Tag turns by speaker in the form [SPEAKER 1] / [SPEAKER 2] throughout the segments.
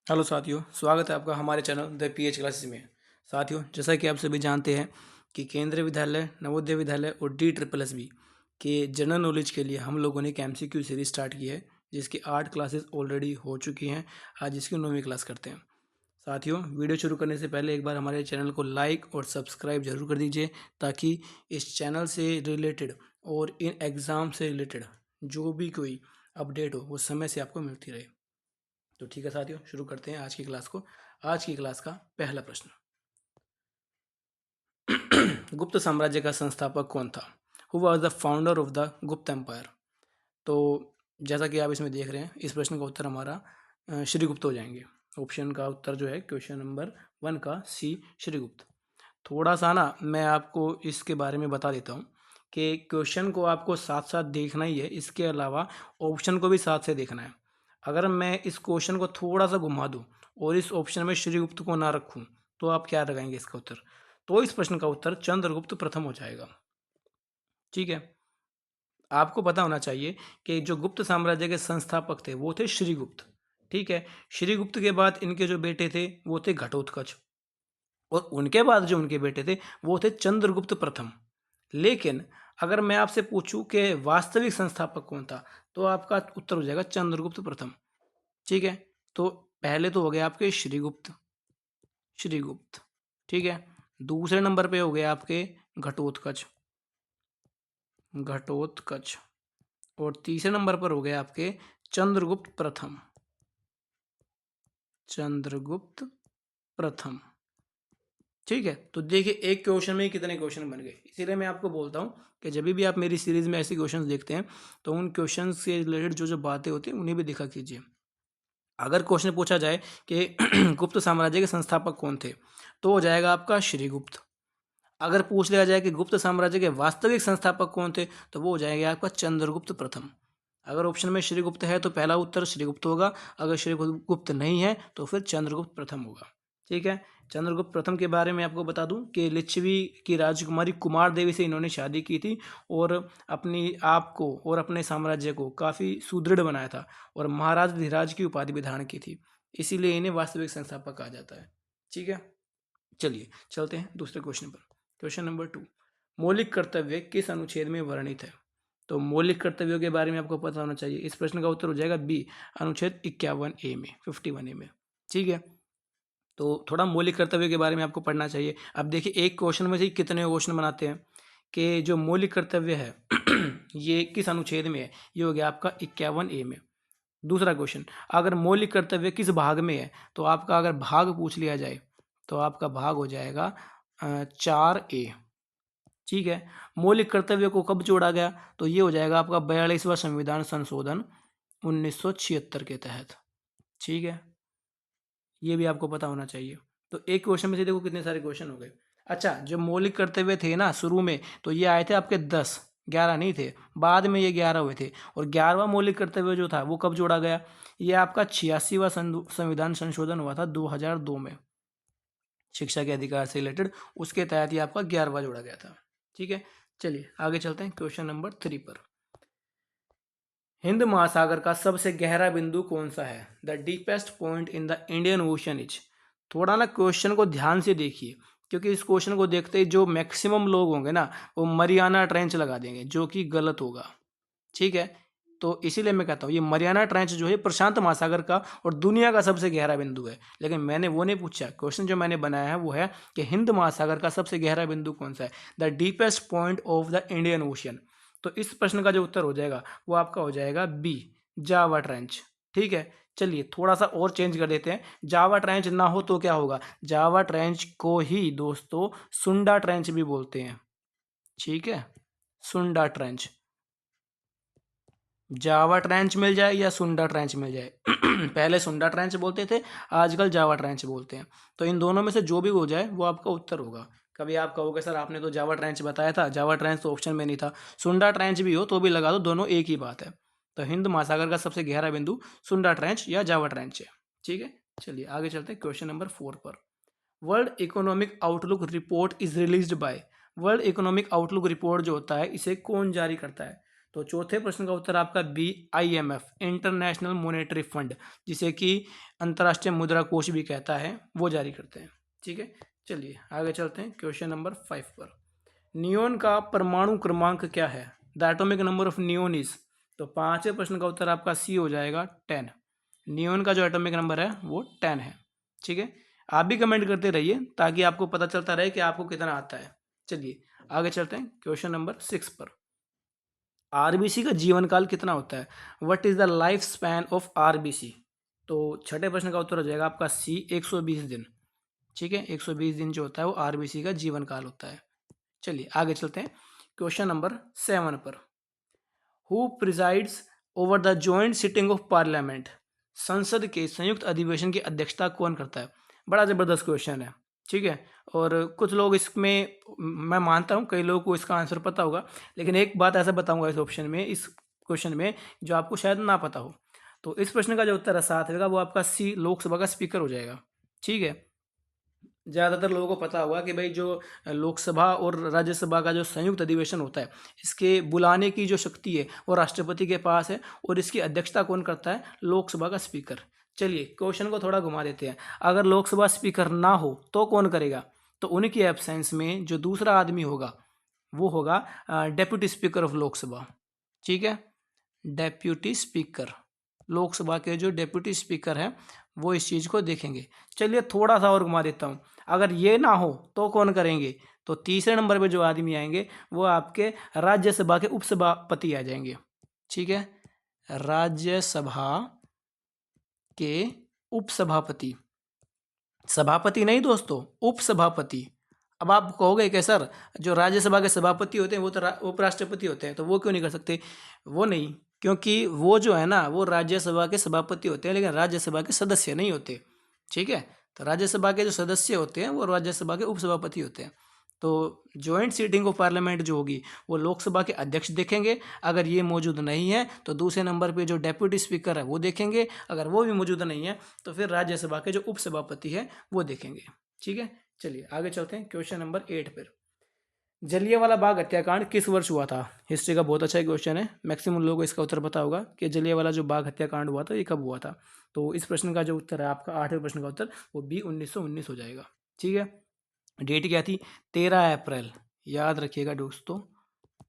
[SPEAKER 1] Hello साथियों, स्वागत है आपका हमारे चैनल द पीएच क्लासेस में। साथियों, जैसा कि आप सभी जानते हैं कि केंद्रीय विद्यालय, नवोदय विद्यालय और DSSB के जनरल नॉलेज के लिए हम लोगों ने एक MCQ सीरीज स्टार्ट की है, जिसकी 8 क्लासेस ऑलरेडी हो चुकी हैं। आज इसकी 9वीं क्लास करते हैं। साथियों, वीडियो शुरू करने से पहले एक बार हमारे चैनल को लाइक और सब्सक्राइब जरूर कर दीजिए, ताकि इस चैनल से रिलेटेड और इन एग्ज़ाम से रिलेटेड जो भी कोई अपडेट हो वो समय से आपको मिलती रहे। तो ठीक है साथियों, शुरू करते हैं आज की क्लास को। आज की क्लास का पहला प्रश्न, गुप्त साम्राज्य का संस्थापक कौन था? Who was the founder of the गुप्त एम्पायर? तो जैसा कि आप इसमें देख रहे हैं, इस प्रश्न का उत्तर हमारा श्रीगुप्त हो जाएंगे। ऑप्शन का उत्तर जो है क्वेश्चन नंबर 1 का सी, श्रीगुप्त। थोड़ा सा ना मैं आपको इसके बारे में बता देता हूँ कि क्वेश्चन को आपको साथ साथ देखना ही है, इसके अलावा ऑप्शन को भी साथ से देखना है। अगर मैं इस क्वेश्चन को थोड़ा सा घुमा दूँ और इस ऑप्शन में श्रीगुप्त को ना रखूँ, तो आप क्या लगाएंगे इसका उत्तर? तो इस प्रश्न का उत्तर चंद्रगुप्त प्रथम हो जाएगा। ठीक है, आपको पता होना चाहिए कि जो गुप्त साम्राज्य के संस्थापक थे वो थे श्रीगुप्त। ठीक है, श्रीगुप्त के बाद इनके जो बेटे थे वो थे घटोत्कच, और उनके बाद जो उनके बेटे थे वो थे चंद्रगुप्त प्रथम। लेकिन अगर मैं आपसे पूछूं कि वास्तविक संस्थापक कौन था, तो आपका उत्तर हो जाएगा चंद्रगुप्त प्रथम। ठीक है, तो पहले तो हो गया आपके श्रीगुप्त, श्रीगुप्त। ठीक है, दूसरे नंबर पे हो गए आपके घटोत्कच, घटोत्कच, और तीसरे नंबर पर हो गए आपके चंद्रगुप्त प्रथम, चंद्रगुप्त प्रथम। ठीक है, तो देखिए एक क्वेश्चन में कितने क्वेश्चन बन गए। इसीलिए मैं आपको बोलता हूँ कि जब भी आप मेरी सीरीज में ऐसे क्वेश्चंस देखते हैं, तो उन क्वेश्चंस से रिलेटेड जो जो बातें होती हैं उन्हें भी देखा कीजिए। अगर क्वेश्चन पूछा जाए कि गुप्त साम्राज्य के संस्थापक कौन थे, तो हो जाएगा आपका श्रीगुप्त। अगर पूछ लिया जाए कि गुप्त साम्राज्य के वास्तविक संस्थापक कौन थे, तो वो हो जाएगा आपका चंद्रगुप्त प्रथम। अगर ऑप्शन में श्रीगुप्त है तो पहला उत्तर श्रीगुप्त होगा, अगर श्रीगुप्त नहीं है तो फिर चंद्रगुप्त प्रथम होगा। ठीक है, चंद्रगुप्त प्रथम के बारे में आपको बता दूं कि लिच्छवी की राजकुमारी कुमार देवी से इन्होंने शादी की थी, और अपनी आप को और अपने साम्राज्य को काफ़ी सुदृढ़ बनाया था, और महाराज धीराज की उपाधि भी धारण की थी। इसीलिए इन्हें वास्तविक संस्थापक कहा जाता है। ठीक है, चलिए चलते हैं दूसरे क्वेश्चन पर। क्वेश्चन नंबर 2, मौलिक कर्तव्य किस अनुच्छेद में वर्णित है? तो मौलिक कर्तव्यों के बारे में आपको पता होना चाहिए। इस प्रश्न का उत्तर हो जाएगा बी, अनुच्छेद 51A में, 51A में। ठीक है, तो थोड़ा मौलिक कर्तव्य के बारे में आपको पढ़ना चाहिए। अब देखिए एक क्वेश्चन में से कितने क्वेश्चन बनाते हैं कि जो मौलिक कर्तव्य है ये किस अनुच्छेद में है? ये हो गया आपका 51A में। दूसरा क्वेश्चन, अगर मौलिक कर्तव्य किस भाग में है, तो आपका अगर भाग पूछ लिया जाए तो आपका भाग हो जाएगा 4A। ठीक है, मौलिक कर्तव्य को कब जोड़ा गया? तो ये हो जाएगा आपका 42वां संविधान संशोधन 1976 के तहत। ठीक है, ये भी आपको पता होना चाहिए। तो एक क्वेश्चन में से देखो कितने सारे क्वेश्चन हो गए। अच्छा, जो मौलिक कर्तव्य थे ना शुरू में, तो ये आए थे आपके 10, 11 नहीं थे, बाद में ये 11 हुए थे। और 11वां मौलिक कर्तव्य जो था वो कब जोड़ा गया? ये आपका 86वां संविधान संशोधन हुआ था 2002 में, शिक्षा के अधिकार से रिलेटेड। उसके तहत ये आपका 11वां जोड़ा गया था। ठीक है, चलिए आगे चलते हैं क्वेश्चन नंबर 3 पर। हिंद महासागर का सबसे गहरा बिंदु कौन सा है? The deepest point in the Indian ocean is. थोड़ा ना क्वेश्चन को ध्यान से देखिए, क्योंकि इस क्वेश्चन को देखते ही जो मैक्सिमम लोग होंगे ना, वो मरियाना ट्रेंच लगा देंगे, जो कि गलत होगा। ठीक है, तो इसीलिए मैं कहता हूँ ये मरियाना ट्रेंच जो है प्रशांत महासागर का और दुनिया का सबसे गहरा बिंदु है। लेकिन मैंने वो नहीं पूछा, क्वेश्चन जो मैंने बनाया है वो है कि हिंद महासागर का सबसे गहरा बिंदु कौन सा है, the deepest point of the Indian ocean. तो इस प्रश्न का जो उत्तर हो जाएगा वो आपका हो जाएगा बी, जावा ट्रेंच। ठीक है, चलिए थोड़ा सा और चेंज कर देते हैं। जावा ट्रेंच ना हो तो क्या होगा? जावा ट्रेंच को ही दोस्तों सुंडा ट्रेंच भी बोलते हैं। ठीक है, सुंडा ट्रेंच, जावा ट्रेंच मिल जाए या सुंडा ट्रेंच मिल जाए पहले सुंडा ट्रेंच बोलते थे, आजकल जावा ट्रेंच बोलते हैं। तो इन दोनों में से जो भी हो जाए वो आपका उत्तर होगा। कभी आप कहोगे सर आपने तो जावा ट्रेंच बताया था, जावा ट्रेंच तो ऑप्शन में नहीं था। सुंडा ट्रेंच भी हो तो भी लगा दो, दोनों एक ही बात है। तो हिंद महासागर का सबसे गहरा बिंदु सुंडा ट्रेंच या जावा ट्रेंच है। ठीक है, चलिए आगे चलते हैं क्वेश्चन नंबर 4 पर। World economic outlook report is released by. World economic outlook report जो होता है इसे कौन जारी करता है? तो चौथे प्रश्न का उत्तर आपका B IMF, International Monetary Fund, जिसे कि अंतर्राष्ट्रीय मुद्रा कोष भी कहता है, वो जारी करते हैं। ठीक है, चलिए आगे चलते हैं क्वेश्चन नंबर 5 पर। नियोन का परमाणु क्रमांक क्या है? The atomic number of neon is. तो पांचवें प्रश्न का उत्तर आपका सी हो जाएगा 10। नियोन का जो एटॉमिक नंबर है वो 10 है। ठीक है, आप भी कमेंट करते रहिए ताकि आपको पता चलता रहे कि आपको कितना आता है। चलिए आगे चलते हैं क्वेश्चन नंबर 6 पर। आरबीसी का जीवन काल कितना होता है? What is the life span of RBC? तो छठे प्रश्न का उत्तर हो जाएगा आपका सी 120 दिन। ठीक है, 120 दिन जो होता है वो आरबीसी का जीवन काल होता है। चलिए आगे चलते हैं क्वेश्चन नंबर 7 पर। Who presides over the joint sitting of parliament? संसद के संयुक्त अधिवेशन की अध्यक्षता कौन करता है? बड़ा जबरदस्त क्वेश्चन है। ठीक है, और कुछ लोग इसमें, मैं मानता हूँ कई लोगों को इसका आंसर पता होगा, लेकिन एक बात ऐसा बताऊंगा इस ऑप्शन में, इस क्वेश्चन में, जो आपको शायद ना पता हो। तो इस प्रश्न का जो उत्तर है 7 का, वो आपका सी लोकसभा का स्पीकर हो जाएगा। ठीक है, ज़्यादातर लोगों को पता होगा कि भाई जो लोकसभा और राज्यसभा का जो संयुक्त अधिवेशन होता है, इसके बुलाने की जो शक्ति है वो राष्ट्रपति के पास है, और इसकी अध्यक्षता कौन करता है? लोकसभा का स्पीकर। चलिए क्वेश्चन को थोड़ा घुमा देते हैं। अगर लोकसभा स्पीकर ना हो तो कौन करेगा? तो उनकी एब्सेंस में जो दूसरा आदमी होगा वो होगा डेप्यूटी स्पीकर ऑफ लोकसभा। ठीक है, डेप्यूटी स्पीकर, लोकसभा के जो डेप्यूटी स्पीकर हैं वो इस चीज़ को देखेंगे। चलिए थोड़ा सा और घुमा देता हूँ। अगर ये ना हो तो कौन करेंगे? तो तीसरे नंबर पे जो आदमी आएंगे वो आपके राज्यसभा के उपसभापति आ जाएंगे। ठीक है, राज्यसभा के उपसभापति, सभापति नहीं दोस्तों, उपसभापति। अब आप कहोगे कि सर जो राज्यसभा के सभापति होते हैं वो तो उपराष्ट्रपति होते हैं, तो वो क्यों नहीं कर सकते? वो नहीं, क्योंकि वो जो है ना वो राज्यसभा के सभापति होते हैं, लेकिन राज्यसभा के सदस्य नहीं होते। ठीक है, तो राज्यसभा के जो सदस्य होते हैं वो राज्यसभा के उपसभापति होते हैं। तो जॉइंट सीटिंग ऑफ पार्लियामेंट जो होगी वो लोकसभा के अध्यक्ष देखेंगे। अगर ये मौजूद नहीं है तो दूसरे नंबर पे जो डेप्यूटी स्पीकर है वो देखेंगे। अगर वो भी मौजूद नहीं है तो फिर राज्यसभा के जो उपसभापति है वो देखेंगे। ठीक है, चलिए आगे चलते हैं क्वेश्चन नंबर 8 पर। जलियांवाला बाग हत्याकांड किस वर्ष हुआ था? हिस्ट्री का बहुत अच्छा क्वेश्चन है, मैक्सिमम लोगों को इसका उत्तर पता होगा कि जलियांवाला जो बाग हत्याकांड हुआ था ये कब हुआ था। तो इस प्रश्न का जो उत्तर है आपका 8वें प्रश्न का उत्तर वो बी 1919 हो जाएगा। ठीक है, डेट क्या थी? 13 अप्रैल। याद रखिएगा दोस्तों,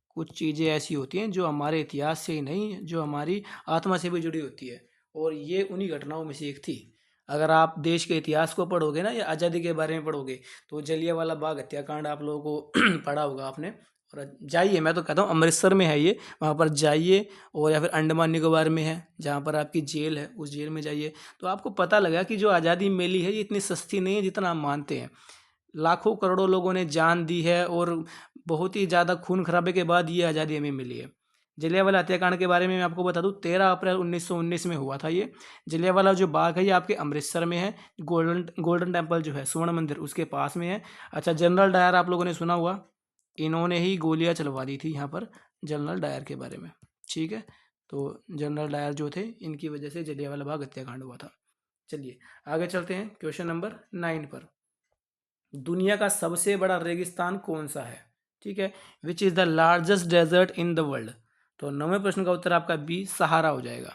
[SPEAKER 1] कुछ चीज़ें ऐसी होती हैं जो हमारे इतिहास से ही नहीं, जो हमारी आत्मा से भी जुड़ी होती है, और ये उन्हीं घटनाओं में से एक थी। अगर आप देश के इतिहास को पढ़ोगे ना या आज़ादी के बारे में पढ़ोगे तो जलियांवाला बाग हत्याकांड आप लोगों को पढ़ा होगा आपने। और जाइए, मैं तो कहता हूँ अमृतसर में है ये, वहाँ पर जाइए, और या फिर अंडमान निकोबार में है जहाँ पर आपकी जेल है, उस जेल में जाइए, तो आपको पता लगा कि जो आज़ादी मिली है ये इतनी सस्ती नहीं है जितना हम मानते हैं। लाखों करोड़ों लोगों ने जान दी है, और बहुत ही ज़्यादा खून खराबे के बाद ये आज़ादी हमें मिली है। जलियांवाला हत्याकांड के बारे में मैं आपको बता दूं, 13 अप्रैल 1919 में हुआ था ये। जलियांवाला जो बाग है ये आपके अमृतसर में है। गोल्डन टेम्पल जो है, स्वर्ण मंदिर, उसके पास में है। अच्छा, जनरल डायर आप लोगों ने सुना हुआ, इन्होंने ही गोलियां चलवा दी थी यहाँ पर, जनरल डायर के बारे में। ठीक है, तो जनरल डायर जो थे इनकी वजह से जलियांवाला बाग हत्याकांड हुआ था। चलिए आगे चलते हैं क्वेश्चन नंबर 9 पर। दुनिया का सबसे बड़ा रेगिस्तान कौन सा है? ठीक है, which is the largest desert in the world? तो 9वें प्रश्न का उत्तर आपका बी सहारा हो जाएगा।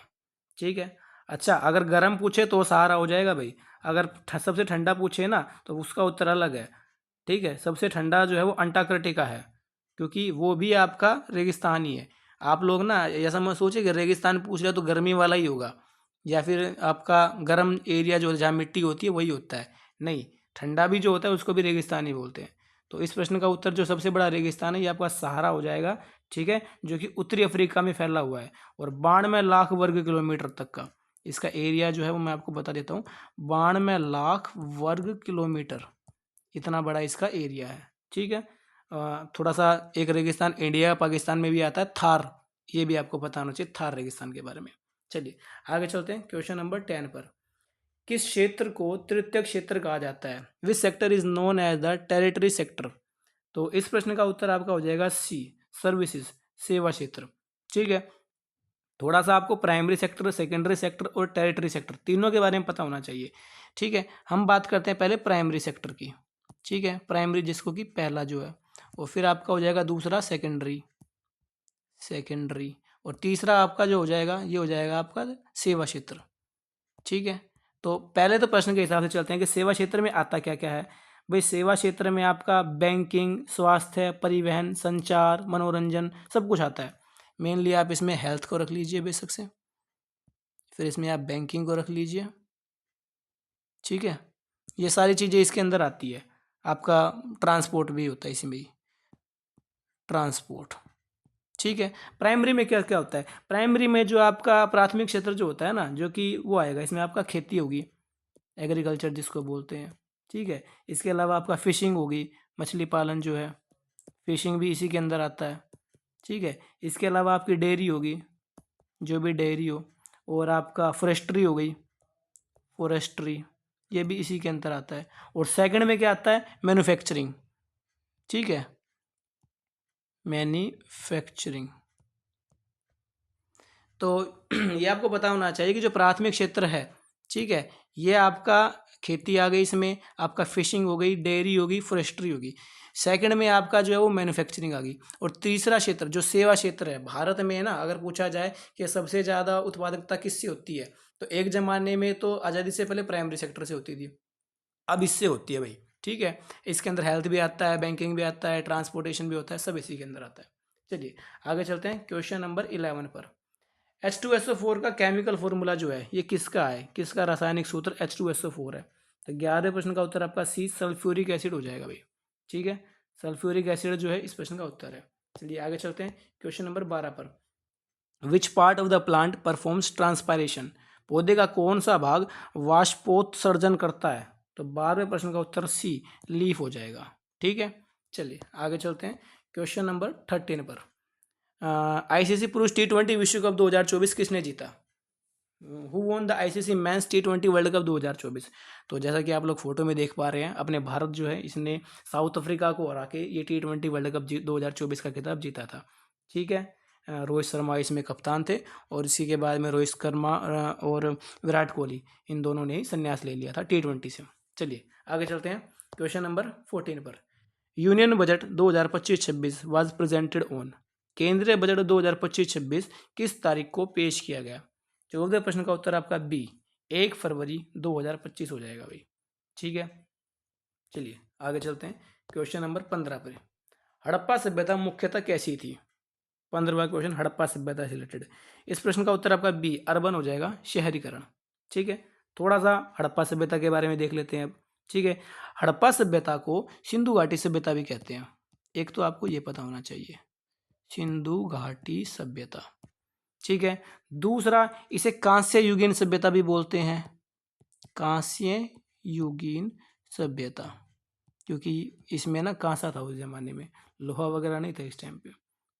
[SPEAKER 1] ठीक है, अच्छा अगर गर्म पूछे तो सहारा हो जाएगा भाई, अगर सबसे ठंडा पूछे ना तो उसका उत्तर अलग है। ठीक है, सबसे ठंडा जो है वो अंटार्कटिका है, क्योंकि वो भी आपका रेगिस्तान ही है। आप लोग ना ऐसा मत सोचिए कि रेगिस्तान पूछ रहे हो तो गर्मी वाला ही होगा, या फिर आपका गर्म एरिया जो जहाँ मिट्टी होती है वही होता है। नहीं, ठंडा भी जो होता है उसको भी रेगिस्तान ही बोलते हैं। तो इस प्रश्न का उत्तर जो सबसे बड़ा रेगिस्तान है ये आपका सहारा हो जाएगा। ठीक है, जो कि उत्तरी अफ्रीका में फैला हुआ है, और 92 लाख वर्ग किलोमीटर तक का इसका एरिया जो है वो मैं आपको बता देता हूँ। 92 लाख वर्ग किलोमीटर, इतना बड़ा इसका एरिया है। ठीक है, थोड़ा सा एक रेगिस्तान इंडिया पाकिस्तान में भी आता है, थार, ये भी आपको पता होना चाहिए थार रेगिस्तान के बारे में। चलिए आगे चलते हैं क्वेश्चन नंबर 10 पर। किस क्षेत्र को तृतीय क्षेत्र कहा जाता है? Which sector is known as the territory sector? तो इस प्रश्न का उत्तर आपका हो जाएगा सी सर्विसेज, सेवा क्षेत्र। ठीक है, थोड़ा सा आपको प्राइमरी सेक्टर, सेकेंडरी सेक्टर और टेरिटरी सेक्टर तीनों के बारे में पता होना चाहिए। ठीक है, हम बात करते हैं पहले प्राइमरी सेक्टर की। ठीक है, प्राइमरी जिसको कि पहला जो है, और फिर आपका हो जाएगा दूसरा सेकेंडरी, सेकेंडरी, और तीसरा आपका जो हो जाएगा ये हो जाएगा आपका सेवा क्षेत्र। ठीक है, तो पहले तो प्रश्न के हिसाब से चलते हैं कि सेवा क्षेत्र में आता क्या क्या है। भाई सेवा क्षेत्र में आपका बैंकिंग, स्वास्थ्य, परिवहन, संचार, मनोरंजन सब कुछ आता है। मेनली आप इसमें हेल्थ को रख लीजिए बेशक से, फिर इसमें आप बैंकिंग को रख लीजिए। ठीक है, ये सारी चीज़ें इसके अंदर आती है। आपका ट्रांसपोर्ट भी होता है इसमें ही, ट्रांसपोर्ट। ठीक है, प्राइमरी में क्या क्या होता है, प्राइमरी में जो आपका प्राथमिक क्षेत्र जो होता है ना, जो कि वो आएगा इसमें आपका खेती होगी, एग्रीकल्चर जिसको बोलते हैं। ठीक है, इसके अलावा आपका फिशिंग होगी, मछली पालन जो है, फिशिंग भी इसी के अंदर आता है। ठीक है, इसके अलावा आपकी डेयरी होगी, जो भी डेयरी हो, और आपका फॉरेस्ट्री हो गई, फॉरेस्ट्री ये भी इसी के अंदर आता है। और सेकंड में क्या आता है, मैन्युफैक्चरिंग। ठीक है, मैन्युफैक्चरिंग। तो ये आपको पता होना चाहिए कि जो प्राथमिक क्षेत्र है, ठीक है, ये आपका खेती आ गई, इसमें आपका फिशिंग हो गई, डेयरी होगी, फॉरेस्ट्री होगी। सेकंड में आपका जो है वो मैन्युफैक्चरिंग आ गई। और तीसरा क्षेत्र जो सेवा क्षेत्र है, भारत में ना अगर पूछा जाए कि सबसे ज़्यादा उत्पादकता किससे होती है, तो एक ज़माने में तो आज़ादी से पहले प्राइमरी सेक्टर से होती थी, अब इससे होती है भाई। ठीक है, इसके अंदर हेल्थ भी आता है, बैंकिंग भी आता है, ट्रांसपोर्टेशन भी होता है, सब इसी के अंदर आता है। चलिए आगे चलते हैं क्वेश्चन नंबर 11 पर। H2SO4 का केमिकल फॉर्मूला जो है ये किसका है, किसका रासायनिक सूत्र H2SO4 है। तो 11वें प्रश्न का उत्तर आपका सी सल्फ्यूरिक एसिड हो जाएगा भाई। ठीक है, सल्फ्यूरिक एसिड जो है इस प्रश्न का उत्तर है। चलिए आगे चलते हैं क्वेश्चन नंबर 12 पर। Which part of the plant performs transpiration, पौधे का कौन सा भाग वाष्पोत्सर्जन करता है। तो 12वें प्रश्न का उत्तर सी लीफ हो जाएगा। ठीक है, चलिए आगे चलते हैं क्वेश्चन नंबर 13 पर। आईसीसी पुरुष T20 विश्व कप 2024 किसने जीता। Who won the ICC men's T20 world cup 2024। तो जैसा कि आप लोग फोटो में देख पा रहे हैं, अपने भारत जो है इसने साउथ अफ्रीका को हरा के ये T20 वर्ल्ड कप 2024 का खिताब जीता था। ठीक है, रोहित शर्मा इसमें कप्तान थे, और इसी के बाद में रोहित शर्मा और विराट कोहली इन दोनों ने ही संन्यास ले लिया था T20 से। चलिए आगे चलते हैं क्वेश्चन नंबर 14 पर। Union budget 2025-26 was presented on, केंद्रीय बजट 2025-26 किस तारीख को पेश किया गया। 14वें प्रश्न का उत्तर आपका बी 1 फरवरी 2025 हो जाएगा भाई। ठीक है, चलिए आगे चलते हैं क्वेश्चन नंबर 15 पर। हड़प्पा सभ्यता मुख्यतः कैसी थी। 15वां क्वेश्चन हड़प्पा सभ्यता से रिलेटेड। इस प्रश्न का उत्तर आपका बी अर्बन हो जाएगा, शहरीकरण। ठीक है, थोड़ा सा हड़प्पा सभ्यता के बारे में देख लेते हैं अब। ठीक है, हड़प्पा सभ्यता को सिंधु घाटी सभ्यता भी कहते हैं, एक तो आपको ये पता होना चाहिए, सिंधु घाटी सभ्यता। ठीक है, दूसरा इसे कांस्य युगीन सभ्यता भी बोलते हैं, कांस्य युगीन सभ्यता, क्योंकि इसमें ना कांसा था उस जमाने में, लोहा वगैरह नहीं था इस टाइम पे।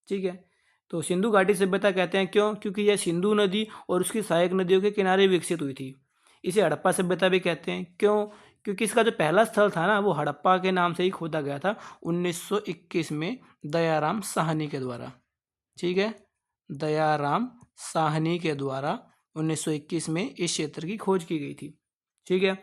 [SPEAKER 1] ठीक है, तो सिंधु घाटी सभ्यता कहते हैं क्यों, क्योंकि यह सिंधु नदी और उसकी सहायक नदियों के किनारे विकसित हुई थी। इसे हड़प्पा सभ्यता भी कहते हैं क्यों, क्योंकि इसका जो पहला स्थल था ना वो हड़प्पा के नाम से ही खोदा गया था 1921 में दयाराम साहनी के द्वारा। ठीक है, दयाराम साहनी के द्वारा 1921 में इस क्षेत्र की खोज की गई थी। ठीक है,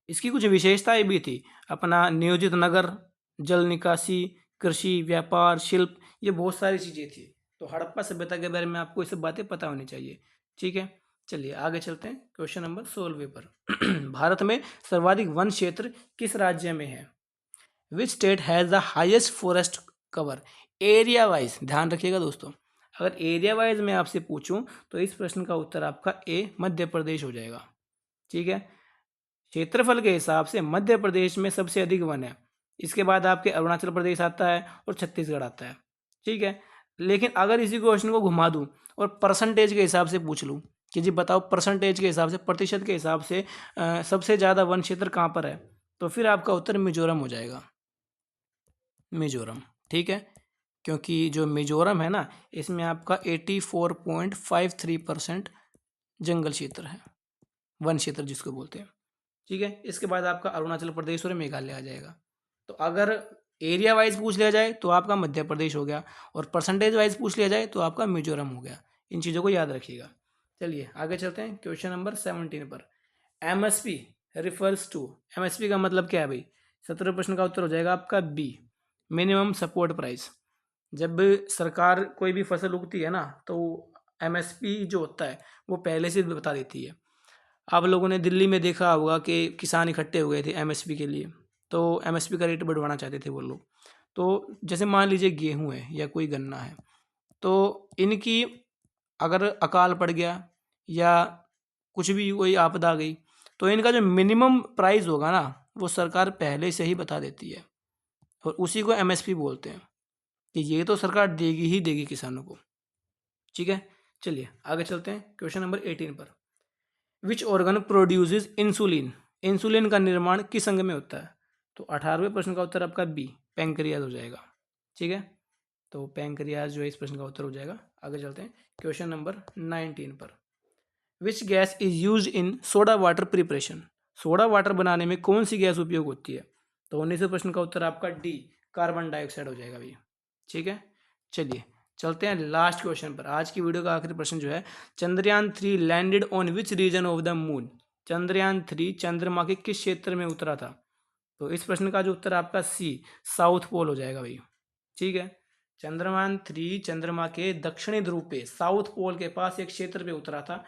[SPEAKER 1] इसकी कुछ विशेषताएं भी थी, अपना नियोजित नगर, जल निकासी, कृषि, व्यापार, शिल्प, ये बहुत सारी चीज़ें थी। तो हड़प्पा सभ्यता के बारे में आपको ये सब बातें पता होनी चाहिए। ठीक है, चलिए आगे चलते हैं क्वेश्चन नंबर 16 पर। भारत में सर्वाधिक वन क्षेत्र किस राज्य में है। Which state has the highest forest cover, area wise ध्यान रखिएगा दोस्तों। अगर एरिया वाइज मैं आपसे पूछूं तो इस प्रश्न का उत्तर आपका ए मध्य प्रदेश हो जाएगा। ठीक है, क्षेत्रफल के हिसाब से मध्य प्रदेश में सबसे अधिक वन है, इसके बाद आपके अरुणाचल प्रदेश आता है और छत्तीसगढ़ आता है। ठीक है, लेकिन अगर इसी क्वेश्चन को घुमा दूं और परसेंटेज के हिसाब से पूछ लूं कि जी बताओ परसेंटेज के हिसाब से, प्रतिशत के हिसाब से सबसे ज़्यादा वन क्षेत्र कहाँ पर है, तो फिर आपका उत्तर मिजोरम हो जाएगा, मिजोरम। ठीक है, क्योंकि जो मिजोरम है ना इसमें आपका 84.53% जंगल क्षेत्र है, वन क्षेत्र जिसको बोलते हैं। ठीक है, इसके बाद आपका अरुणाचल प्रदेश और मेघालय आ जाएगा। तो अगर एरिया वाइज पूछ लिया जाए तो आपका मध्य प्रदेश हो गया, और परसेंटेज वाइज पूछ लिया जाए तो आपका मिजोरम हो गया। इन चीज़ों को याद रखिएगा। चलिए आगे चलते हैं क्वेश्चन नंबर 17 पर। एमएसपी रिफर्स टू, एमएसपी का मतलब क्या है भाई। 17 प्रश्न का उत्तर हो जाएगा आपका बी मिनिमम सपोर्ट प्राइस। जब सरकार कोई भी फसल उगती है ना तो एमएसपी जो होता है वो पहले से बता देती है। आप लोगों ने दिल्ली में देखा होगा कि किसान इकट्ठे हुए थे एमएसपी के लिए, तो एमएसपी का रेट बढ़वाना चाहते थे वो लोग। तो जैसे मान लीजिए गेहूँ है या कोई गन्ना है, तो इनकी अगर अकाल पड़ गया या कुछ भी कोई आपदा आ गई, तो इनका जो मिनिमम प्राइस होगा ना वो सरकार पहले से ही बता देती है, और उसी को एमएसपी बोलते हैं कि ये तो सरकार देगी ही देगी किसानों को। ठीक है, चलिए आगे चलते हैं क्वेश्चन नंबर 18 पर। Which organ produces insulin, insulin का निर्माण किस अंग में होता है? तो 18वें प्रश्न का उत्तर आपका बी, पैंक्रियाज हो जाएगा। ठीक है, तो पैंक्रियाज जो है इस प्रश्न का उत्तर हो जाएगा। आगे चलते हैं क्वेश्चन नंबर 19 पर। Which gas is use in soda water preparation, soda water बनाने में कौन सी गैस उपयोग होती है? तो 19वें प्रश्न का उत्तर आपका डी, कार्बन डाइऑक्साइड हो जाएगा भैया। ठीक है, चलिए चलते हैं लास्ट क्वेश्चन पर। आज की वीडियो का आखिरी प्रश्न जो है, Chandrayaan 3 landed on which region of the moon, Chandrayaan 3 चंद्रमा के किस क्षेत्र में उतरा था? तो इस प्रश्न का जो उत्तर आपका सी, साउथ पोल हो जाएगा भाई। ठीक है, चंद्रयान 3 चंद्रमा के दक्षिणी ध्रुव पे साउथ पोल के पास एक क्षेत्र पे उतरा था।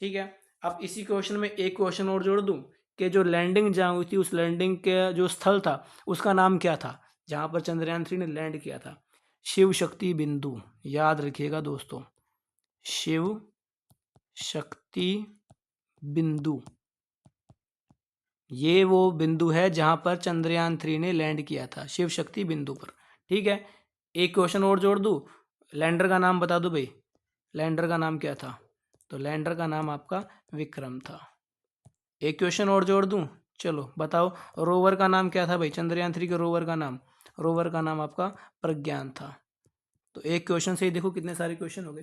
[SPEAKER 1] ठीक है, अब इसी क्वेश्चन में एक क्वेश्चन और जोड़ दूं कि जो लैंडिंग जहाँ हुई थी उस लैंडिंग के जो स्थल था उसका नाम क्या था, जहाँ पर चंद्रयान 3 ने लैंड किया था? शिव शक्ति बिंदु, याद रखिएगा दोस्तों, शिव शक्ति बिंदु, ये वो बिंदु है जहाँ पर चंद्रयान 3 ने लैंड किया था, शिव शक्ति बिंदु पर। ठीक है, एक क्वेश्चन और जोड़ दूं, लैंडर का नाम बता दो भाई, लैंडर का नाम क्या था? तो लैंडर का नाम आपका विक्रम था। एक क्वेश्चन और जोड़ दूं, चलो बताओ, रोवर का नाम क्या था भाई? चंद्रयान 3 के रोवर का नाम, रोवर का नाम आपका प्रज्ञान था। तो एक क्वेश्चन से ही देखो कितने सारे क्वेश्चन हो गए।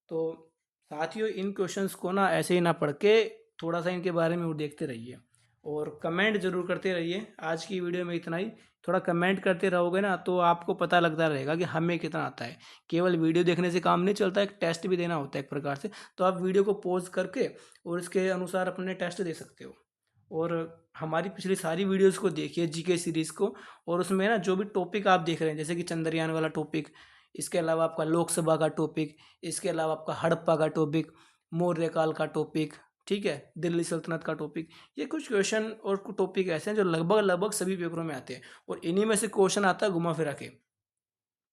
[SPEAKER 1] तो साथियों इन क्वेश्चंस को ना ऐसे ही ना पढ़ के थोड़ा सा इनके बारे में और देखते रहिए और कमेंट जरूर करते रहिए। आज की वीडियो में इतना ही, थोड़ा कमेंट करते रहोगे ना तो आपको पता लगता रहेगा कि हमें कितना आता है। केवल वीडियो देखने से काम नहीं चलता, एक टेस्ट भी देना होता है एक प्रकार से। तो आप वीडियो को पॉज करके और इसके अनुसार अपने टेस्ट दे सकते हो। और हमारी पिछली सारी वीडियोस को देखिए, जीके सीरीज़ को, और उसमें ना जो भी टॉपिक आप देख रहे हैं, जैसे कि चंद्रयान वाला टॉपिक, इसके अलावा आपका लोकसभा का टॉपिक, इसके अलावा आपका हड़प्पा का टॉपिक, मौर्य काल का टॉपिक, ठीक है, दिल्ली सल्तनत का टॉपिक, ये कुछ क्वेश्चन और टॉपिक ऐसे हैं जो लगभग लगभग सभी पेपरों में आते हैं, और इन्हीं में से क्वेश्चन आता है घुमा फिरा के।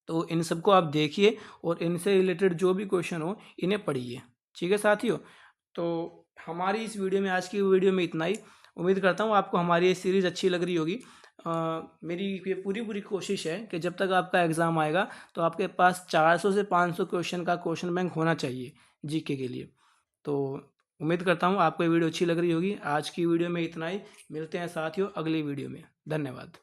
[SPEAKER 1] तो इन सबको आप देखिए और इनसे रिलेटेड जो भी क्वेश्चन हो इन्हें पढ़िए। ठीक है साथियों, तो हमारी इस वीडियो में, आज की वीडियो में इतना ही। उम्मीद करता हूँ आपको हमारी ये सीरीज़ अच्छी लग रही होगी। मेरी ये पूरी पूरी कोशिश है कि जब तक आपका एग्ज़ाम आएगा तो आपके पास 400 से 500 क्वेश्चन का क्वेश्चन बैंक होना चाहिए जीके के लिए। तो उम्मीद करता हूँ आपको ये वीडियो अच्छी लग रही होगी। आज की वीडियो में इतना ही, मिलते हैं साथियों अगली वीडियो में। धन्यवाद।